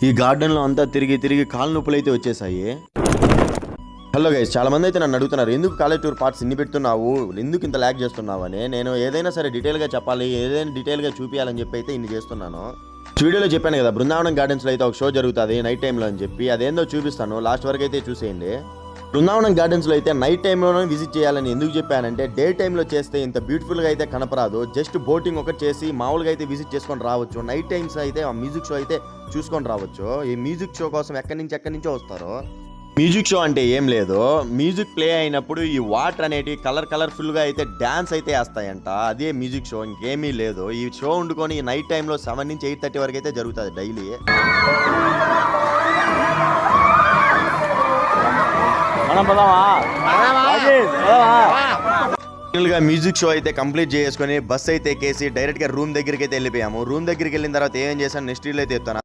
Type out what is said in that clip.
ఈ గార్డెన్లో అంతా తిరిగి తిరిగి కాళ్ళ నొప్పులు అయితే వచ్చేసాయి. హలో గైస్, చాలా మంది అయితే నన్ను అడుగుతున్నారు ఎందుకు కాలేజ్ టూర్ పార్ట్స్ ఇన్ని పెడుతున్నావు, ఎందుకు ఇంత ల్యాగ్ చేస్తున్నావు అని. నేను ఏదైనా సరే డీటెయిల్గా చెప్పాలి, ఏదైనా డీటెయిల్గా చూపించాలని చెప్పి అయితే ఇన్ని చేస్తున్నాను. వీడియోలో చెప్పాను కదా, బృందావనం గార్డెన్స్లో అయితే ఒక షో జరుగుతుంది నైట్ టైంలో అని చెప్పి, అదేందో చూపిస్తాను, లాస్ట్ వరకు అయితే చూసేయండి. బృందావనం గార్డెన్స్లో అయితే నైట్ టైంలోనే విజిట్ చేయాలని ఎందుకు చెప్పానంటే, డే టైంలో చేస్తే ఇంత బ్యూటిఫుల్గా అయితే కనపరాదు. జస్ట్ బోటింగ్ ఒకటి చేసి మామూలుగా అయితే విజిట్ చేసుకొని రావచ్చు. నైట్ టైమ్స్ అయితే ఆ మ్యూజిక్ షో అయితే చూసుకొని రావచ్చు. ఈ మ్యూజిక్ షో కోసం ఎక్కడి నుంచో వస్తారు. మ్యూజిక్ షో అంటే ఏం లేదు, మ్యూజిక్ ప్లే అయినప్పుడు ఈ వాటర్ అనేటివి కలర్ఫుల్గా అయితే డ్యాన్స్ అయితే వేస్తాయంట. అదే మ్యూజిక్ షో, ఇంకేమీ లేదు. ఈ షో వండుకొని నైట్ టైంలో 7 నుంచి 8:30 వరకు అయితే జరుగుతుంది డైలీ. మ్యూజిక్ షో అయితే కంప్లీట్ చేసుకొని బస్ అయితే ఎక్కేసి డైరెక్ట్గా రూమ్ దగ్గరికి అయితే వెళ్ళిపోయాము. రూమ్ దగ్గరికి వెళ్ళిన తర్వాత ఏం చేశాను నెక్స్ట్ వీడియోలో అయితే చెప్తాను.